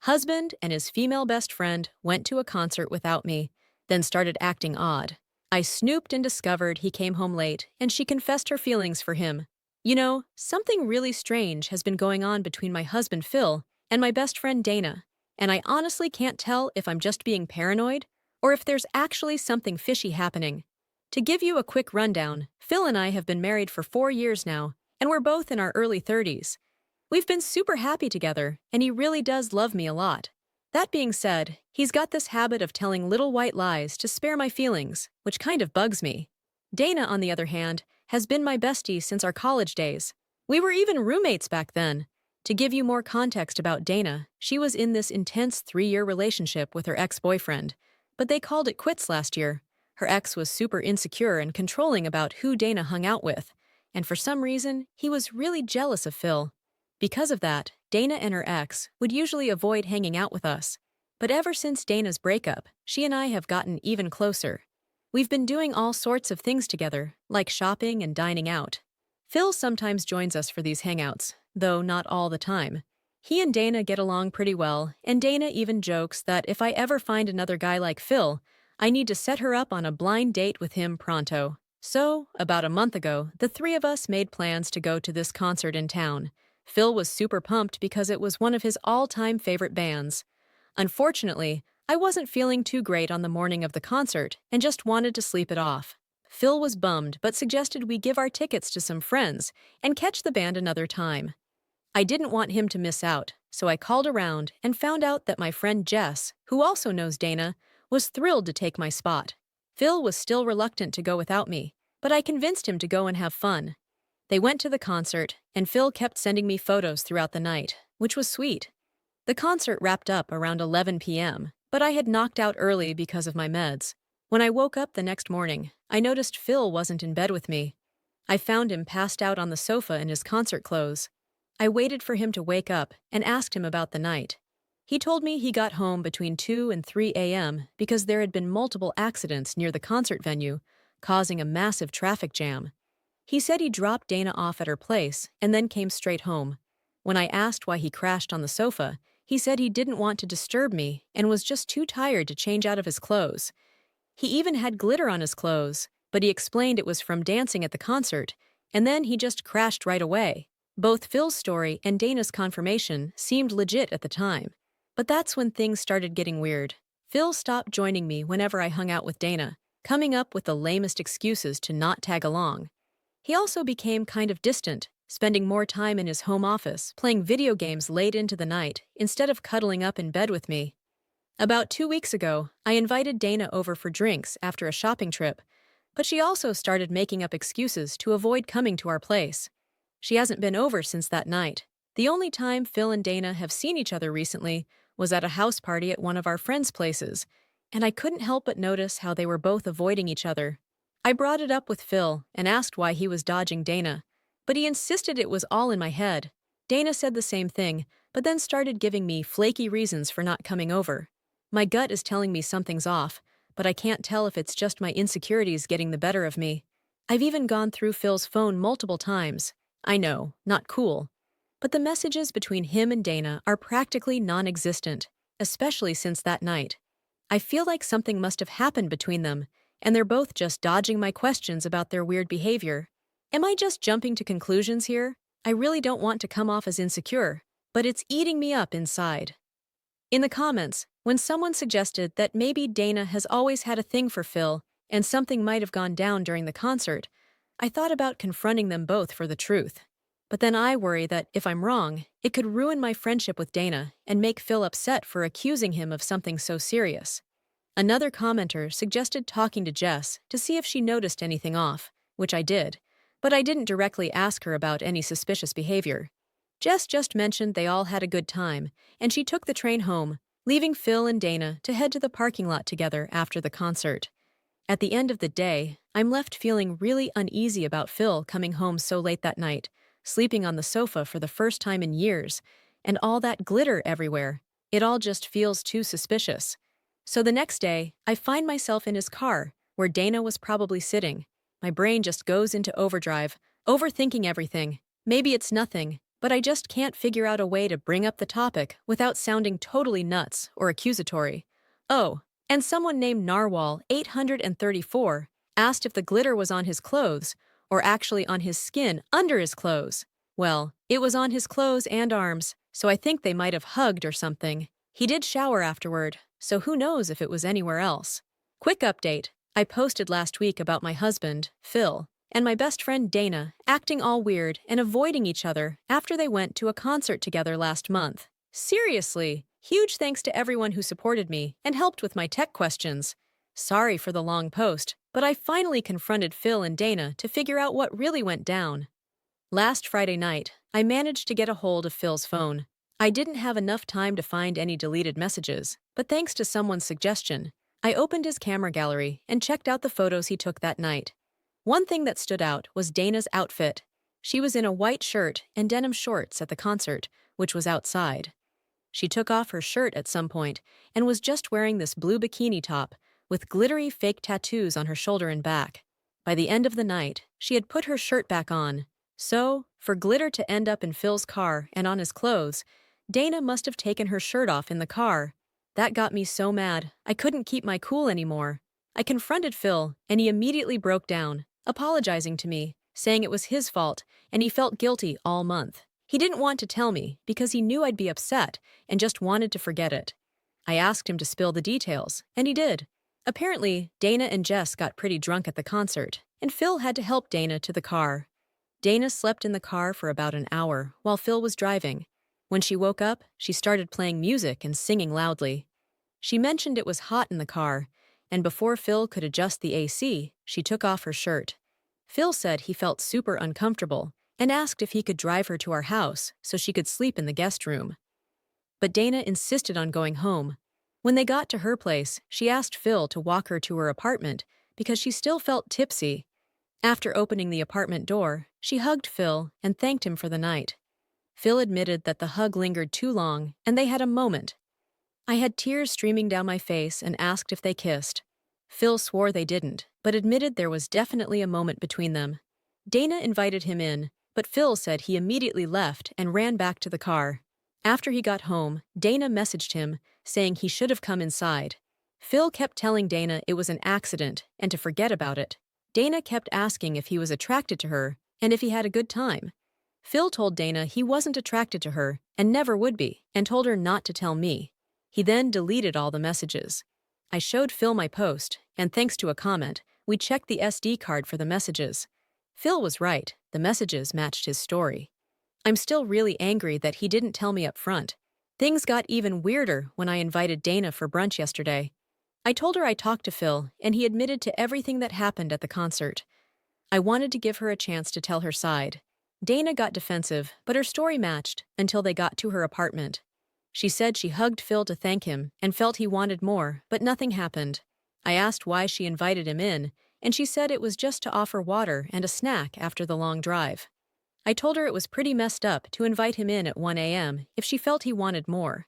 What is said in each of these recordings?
Husband and his female best friend went to a concert without me, then started acting odd. I snooped and discovered he came home late, and she confessed her feelings for him. You know, something really strange has been going on between my husband Phil and my best friend Dana, and I honestly can't tell if I'm just being paranoid or if there's actually something fishy happening. To give you a quick rundown, Phil and I have been married for 4 years now, and we're both in our early 30s. We've been super happy together, and he really does love me a lot. That being said, he's got this habit of telling little white lies to spare my feelings, which kind of bugs me. Dana, on the other hand, has been my bestie since our college days. We were even roommates back then. To give you more context about Dana, she was in this intense 3-year relationship with her ex-boyfriend, but they called it quits last year. Her ex was super insecure and controlling about who Dana hung out with, and for some reason, he was really jealous of Phil. Because of that, Dana and her ex would usually avoid hanging out with us. But ever since Dana's breakup, she and I have gotten even closer. We've been doing all sorts of things together, like shopping and dining out. Phil sometimes joins us for these hangouts, though not all the time. He and Dana get along pretty well, and Dana even jokes that if I ever find another guy like Phil, I need to set her up on a blind date with him pronto. So, about a month ago, the three of us made plans to go to this concert in town. Phil was super pumped because it was one of his all-time favorite bands. Unfortunately, I wasn't feeling too great on the morning of the concert and just wanted to sleep it off. Phil was bummed but suggested we give our tickets to some friends and catch the band another time. I didn't want him to miss out, so I called around and found out that my friend Jess, who also knows Dana, was thrilled to take my spot. Phil was still reluctant to go without me, but I convinced him to go and have fun. They went to the concert, and Phil kept sending me photos throughout the night, which was sweet. The concert wrapped up around 11 p.m., but I had knocked out early because of my meds. When I woke up the next morning, I noticed Phil wasn't in bed with me. I found him passed out on the sofa in his concert clothes. I waited for him to wake up and asked him about the night. He told me he got home between 2 and 3 a.m. because there had been multiple accidents near the concert venue, causing a massive traffic jam. He said he dropped Dana off at her place and then came straight home. When I asked why he crashed on the sofa, he said he didn't want to disturb me and was just too tired to change out of his clothes. He even had glitter on his clothes, but he explained it was from dancing at the concert, and then he just crashed right away. Both Phil's story and Dana's confirmation seemed legit at the time. But that's when things started getting weird. Phil stopped joining me whenever I hung out with Dana, coming up with the lamest excuses to not tag along. He also became kind of distant, spending more time in his home office, playing video games late into the night, instead of cuddling up in bed with me. About 2 weeks ago, I invited Dana over for drinks after a shopping trip, but she also started making up excuses to avoid coming to our place. She hasn't been over since that night. The only time Phil and Dana have seen each other recently was at a house party at one of our friends' places, and I couldn't help but notice how they were both avoiding each other. I brought it up with Phil and asked why he was dodging Dana, but he insisted it was all in my head. Dana said the same thing, but then started giving me flaky reasons for not coming over. My gut is telling me something's off, but I can't tell if it's just my insecurities getting the better of me. I've even gone through Phil's phone multiple times. I know, not cool. But the messages between him and Dana are practically non-existent, especially since that night. I feel like something must have happened between them, and they're both just dodging my questions about their weird behavior. Am I just jumping to conclusions here? I really don't want to come off as insecure, but it's eating me up inside. In the comments, when someone suggested that maybe Dana has always had a thing for Phil and something might have gone down during the concert, I thought about confronting them both for the truth. But then I worry that if I'm wrong, it could ruin my friendship with Dana and make Phil upset for accusing him of something so serious. Another commenter suggested talking to Jess to see if she noticed anything off, which I did, but I didn't directly ask her about any suspicious behavior. Jess just mentioned they all had a good time, and she took the train home, leaving Phil and Dana to head to the parking lot together after the concert. At the end of the day, I'm left feeling really uneasy about Phil coming home so late that night, sleeping on the sofa for the first time in years, and all that glitter everywhere. It all just feels too suspicious. So the next day, I find myself in his car, where Dana was probably sitting. My brain just goes into overdrive, overthinking everything. Maybe it's nothing. but I just can't figure out a way to bring up the topic without sounding totally nuts or accusatory. Oh, and someone named Narwhal 834 asked if the glitter was on his clothes or actually on his skin under his clothes. Well, it was on his clothes and arms, so I think they might have hugged or something. He did shower afterward, so who knows if it was anywhere else. Quick update. I posted last week about my husband, Phil, and my best friend Dana acting all weird and avoiding each other after they went to a concert together last month. Seriously, huge thanks to everyone who supported me and helped with my tech questions. Sorry for the long post, but I finally confronted Phil and Dana to figure out what really went down. Last Friday night, I managed to get a hold of Phil's phone. I didn't have enough time to find any deleted messages, but thanks to someone's suggestion, I opened his camera gallery and checked out the photos he took that night. One thing that stood out was Dana's outfit. She was in a white shirt and denim shorts at the concert, which was outside. She took off her shirt at some point and was just wearing this blue bikini top with glittery fake tattoos on her shoulder and back. By the end of the night, she had put her shirt back on. So, for glitter to end up in Phil's car and on his clothes, Dana must have taken her shirt off in the car. That got me so mad, I couldn't keep my cool anymore. I confronted Phil, and he immediately broke down, apologizing to me, saying it was his fault, and he felt guilty all month. He didn't want to tell me because he knew I'd be upset and just wanted to forget it. I asked him to spill the details, and he did. Apparently, Dana and Jess got pretty drunk at the concert, and Phil had to help Dana to the car. Dana slept in the car for about an hour while Phil was driving. When she woke up, she started playing music and singing loudly. She mentioned it was hot in the car, and before Phil could adjust the AC, she took off her shirt. Phil said he felt super uncomfortable and asked if he could drive her to our house so she could sleep in the guest room. But Dana insisted on going home. When they got to her place, she asked Phil to walk her to her apartment because she still felt tipsy. After opening the apartment door, she hugged Phil and thanked him for the night. Phil admitted that the hug lingered too long and they had a moment. I had tears streaming down my face and asked if they kissed. Phil swore they didn't, but admitted there was definitely a moment between them. Dana invited him in, but Phil said he immediately left and ran back to the car. After he got home, Dana messaged him, saying he should have come inside. Phil kept telling Dana it was an accident and to forget about it. Dana kept asking if he was attracted to her and if he had a good time. Phil told Dana he wasn't attracted to her and never would be, and told her not to tell me. He then deleted all the messages. I showed Phil my post, and thanks to a comment, we checked the SD card for the messages. Phil was right, the messages matched his story. I'm still really angry that he didn't tell me up front. Things got even weirder when I invited Dana for brunch yesterday. I told her I talked to Phil, and he admitted to everything that happened at the concert. I wanted to give her a chance to tell her side. Dana got defensive, but her story matched until they got to her apartment. She said she hugged Phil to thank him and felt he wanted more, but nothing happened. I asked why she invited him in, and she said it was just to offer water and a snack after the long drive. I told her it was pretty messed up to invite him in at 1 a.m. if she felt he wanted more.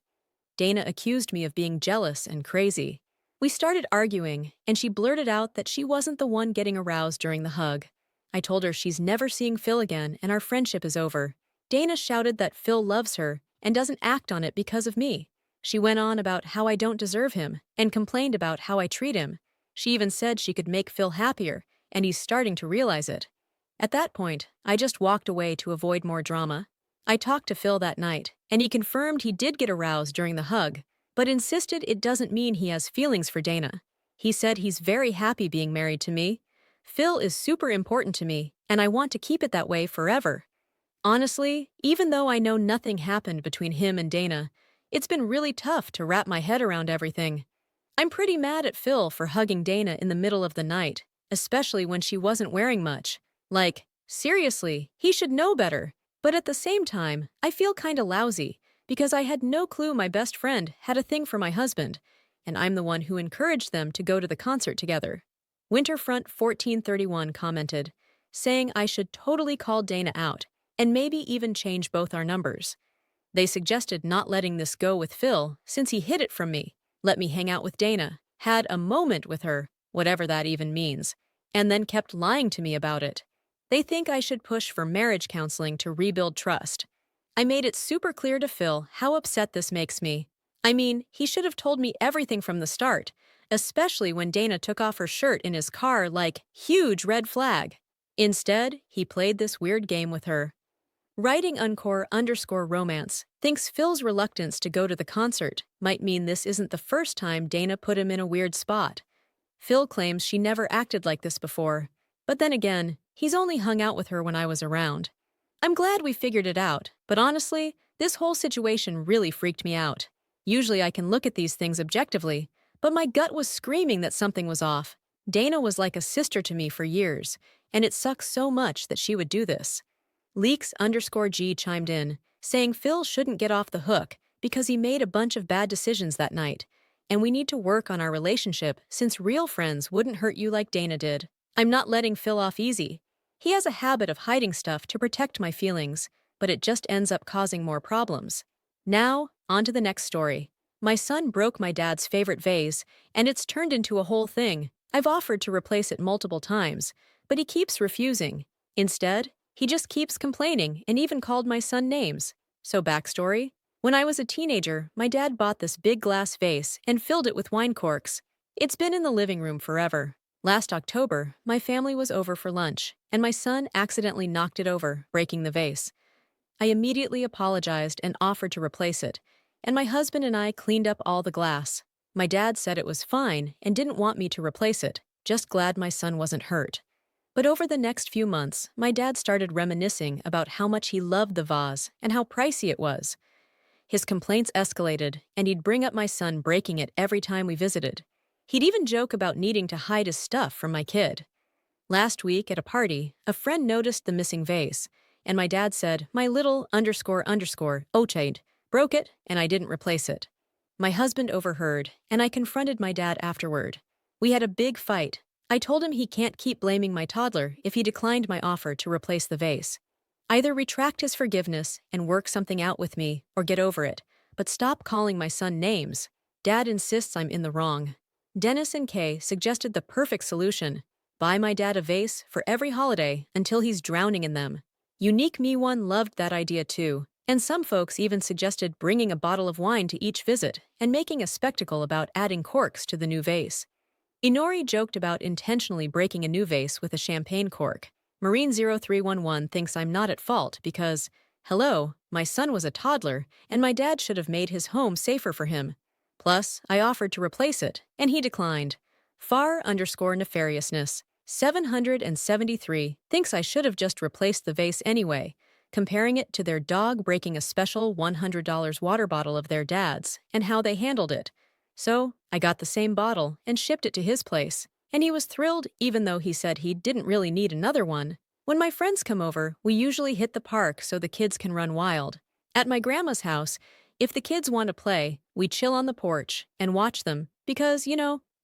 Dana accused me of being jealous and crazy. We started arguing, and she blurted out that she wasn't the one getting aroused during the hug. I told her she's never seeing Phil again and our friendship is over. Dana shouted that Phil loves her and doesn't act on it because of me. She went on about how I don't deserve him and complained about how I treat him. She even said she could make Phil happier, and he's starting to realize it. At that point, I just walked away to avoid more drama. I talked to Phil that night, and he confirmed he did get aroused during the hug, but insisted it doesn't mean he has feelings for Dana. He said he's very happy being married to me. Phil is super important to me, and I want to keep it that way forever. Honestly, even though I know nothing happened between him and Dana, it's been really tough to wrap my head around everything. I'm pretty mad at Phil for hugging Dana in the middle of the night, especially when she wasn't wearing much. Like, seriously, he should know better. But at the same time, I feel kinda lousy, because I had no clue my best friend had a thing for my husband, and I'm the one who encouraged them to go to the concert together. Winterfront 1431 commented, saying I should totally call Dana out, and maybe even change both our numbers. They suggested not letting this go with Phil since he hid it from me, let me hang out with Dana, had a moment with her, whatever that even means, and then kept lying to me about it. They think I should push for marriage counseling to rebuild trust. I made it super clear to Phil how upset this makes me. I mean, he should have told me everything from the start, especially when Dana took off her shirt in his car like, huge red flag. Instead, he played this weird game with her. Writing __romance thinks Phil's reluctance to go to the concert might mean this isn't the first time Dana put him in a weird spot. Phil claims she never acted like this before. But then again, he's only hung out with her when I was around. I'm glad we figured it out, but honestly, this whole situation really freaked me out. Usually I can look at these things objectively, but my gut was screaming that something was off. Dana was like a sister to me for years, and it sucks so much that she would do this. Leaks_G chimed in, saying Phil shouldn't get off the hook because he made a bunch of bad decisions that night, and we need to work on our relationship since real friends wouldn't hurt you like Dana did. I'm not letting Phil off easy. He has a habit of hiding stuff to protect my feelings, but it just ends up causing more problems. Now, on to the next story. My son broke my dad's favorite vase, and it's turned into a whole thing. I've offered to replace it multiple times, but he keeps refusing. Instead, he just keeps complaining and even called my son names. So backstory? When I was a teenager, my dad bought this big glass vase and filled it with wine corks. It's been in the living room forever. Last October, my family was over for lunch, and my son accidentally knocked it over, breaking the vase. I immediately apologized and offered to replace it, and my husband and I cleaned up all the glass. My dad said it was fine and didn't want me to replace it, just glad my son wasn't hurt. But over the next few months, my dad started reminiscing about how much he loved the vase and how pricey it was. His complaints escalated, and he'd bring up my son breaking it every time we visited. He'd even joke about needing to hide his stuff from my kid. Last week at a party, a friend noticed the missing vase, and my dad said, "My little ___ Ochade broke it, and I didn't replace it." My husband overheard, and I confronted my dad afterward. We had a big fight. I told him he can't keep blaming my toddler if he declined my offer to replace the vase. Either retract his forgiveness and work something out with me, or get over it, but stop calling my son names. Dad insists I'm in the wrong. Dennis and Kay suggested the perfect solution: buy my dad a vase for every holiday until he's drowning in them. Unique Me One loved that idea too, and some folks even suggested bringing a bottle of wine to each visit and making a spectacle about adding corks to the new vase. Inori joked about intentionally breaking a new vase with a champagne cork. Marine0311 thinks I'm not at fault because, hello, my son was a toddler and my dad should have made his home safer for him. Plus, I offered to replace it, and he declined. Far_nefariousness 773 thinks I should have just replaced the vase anyway, comparing it to their dog breaking a special $100 water bottle of their dad's and how they handled it. So, I got the same bottle and shipped it to his place, and he was thrilled even though he said he didn't really need another one. When my friends come over, we usually hit the park so the kids can run wild. At my grandma's house, if the kids want to play, we chill on the porch and watch them because,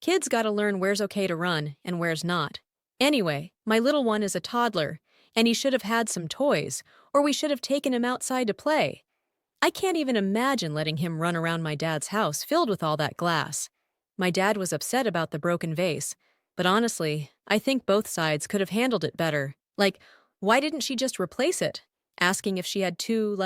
kids gotta learn where's okay to run and where's not. Anyway, my little one is a toddler, and he should have had some toys, or we should have taken him outside to play. I can't even imagine letting him run around my dad's house filled with all that glass. My dad was upset about the broken vase, but honestly, I think both sides could have handled it better. Like, why didn't she just replace it? Asking if she had to,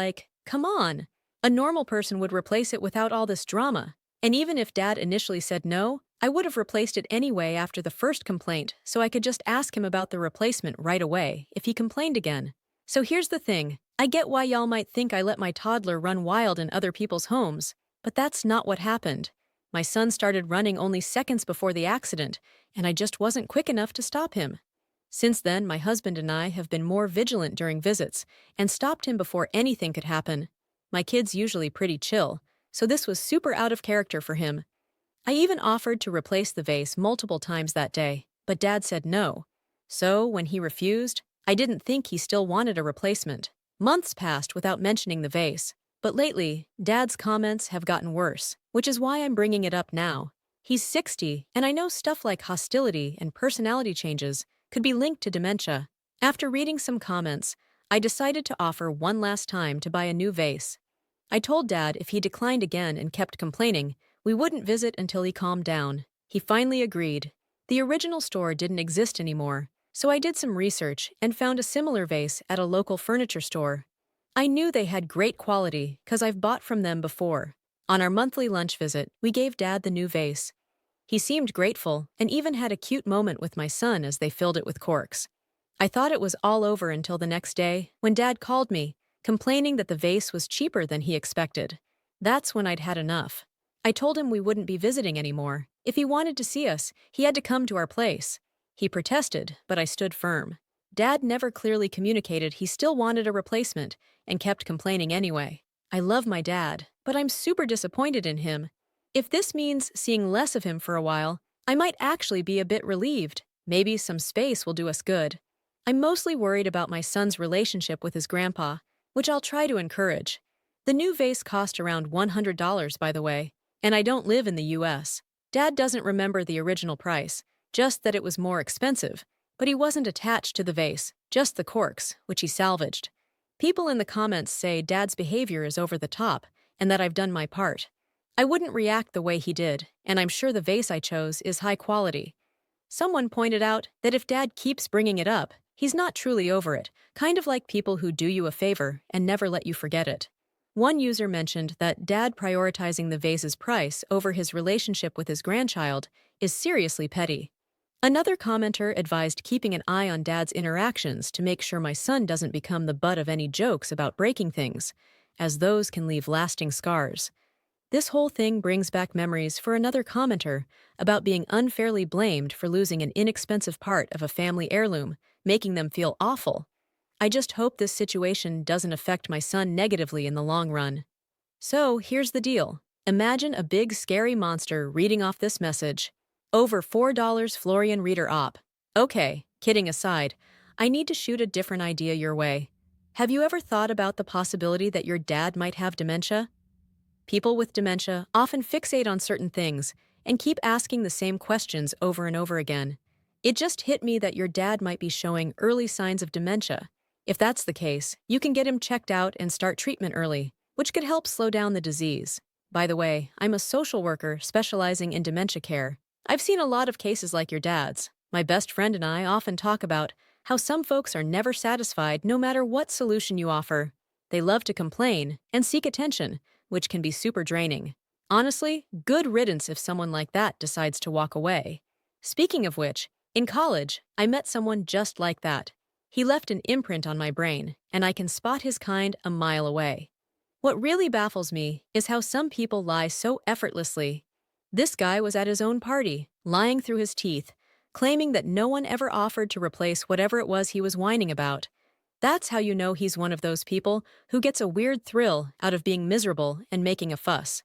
come on. A normal person would replace it without all this drama. And even if Dad initially said no, I would have replaced it anyway after the first complaint, so I could just ask him about the replacement right away if he complained again. So here's the thing. I get why y'all might think I let my toddler run wild in other people's homes, but that's not what happened. My son started running only seconds before the accident, and I just wasn't quick enough to stop him. Since then, my husband and I have been more vigilant during visits and stopped him before anything could happen. My kid's usually pretty chill, so this was super out of character for him. I even offered to replace the vase multiple times that day, but Dad said no. So, when he refused, I didn't think he still wanted a replacement. Months passed without mentioning the vase, but lately, Dad's comments have gotten worse, which is why I'm bringing it up now. He's 60, and I know stuff like hostility and personality changes could be linked to dementia. After reading some comments, I decided to offer one last time to buy a new vase. I told Dad if he declined again and kept complaining, we wouldn't visit until he calmed down. He finally agreed. The original store didn't exist anymore, so I did some research and found a similar vase at a local furniture store. I knew they had great quality because I've bought from them before. On our monthly lunch visit, we gave Dad the new vase. He seemed grateful and even had a cute moment with my son as they filled it with corks. I thought it was all over until the next day when Dad called me, complaining that the vase was cheaper than he expected. That's when I'd had enough. I told him we wouldn't be visiting anymore. If he wanted to see us, he had to come to our place. He protested, but I stood firm. Dad never clearly communicated he still wanted a replacement and kept complaining anyway. I love my dad, but I'm super disappointed in him. If this means seeing less of him for a while, I might actually be a bit relieved. Maybe some space will do us good. I'm mostly worried about my son's relationship with his grandpa, which I'll try to encourage. The new vase cost around $100, by the way, and I don't live in the US. Dad doesn't remember the original price, just that it was more expensive, but he wasn't attached to the vase, just the corks, which he salvaged. People in the comments say Dad's behavior is over the top and that I've done my part. I wouldn't react the way he did, and I'm sure the vase I chose is high quality. Someone pointed out that if Dad keeps bringing it up, he's not truly over it, kind of like people who do you a favor and never let you forget it. One user mentioned that Dad prioritizing the vase's price over his relationship with his grandchild is seriously petty. Another commenter advised keeping an eye on Dad's interactions to make sure my son doesn't become the butt of any jokes about breaking things, as those can leave lasting scars. This whole thing brings back memories for another commenter about being unfairly blamed for losing an inexpensive part of a family heirloom, making them feel awful. I just hope this situation doesn't affect my son negatively in the long run. So here's the deal. Imagine a big scary monster reading off this message. Over $4 Florian Reader Op. Okay, kidding aside, I need to shoot a different idea your way. Have you ever thought about the possibility that your dad might have dementia? People with dementia often fixate on certain things and keep asking the same questions over and over again. It just hit me that your dad might be showing early signs of dementia. If that's the case, you can get him checked out and start treatment early, which could help slow down the disease. By the way, I'm a social worker specializing in dementia care. I've seen a lot of cases like your dad's. My best friend and I often talk about how some folks are never satisfied no matter what solution you offer. They love to complain and seek attention, which can be super draining. Honestly, good riddance if someone like that decides to walk away. Speaking of which, in college, I met someone just like that. He left an imprint on my brain, and I can spot his kind a mile away. What really baffles me is how some people lie so effortlessly. This guy was at his own party, lying through his teeth, claiming that no one ever offered to replace whatever it was he was whining about. That's how you know he's one of those people who gets a weird thrill out of being miserable and making a fuss.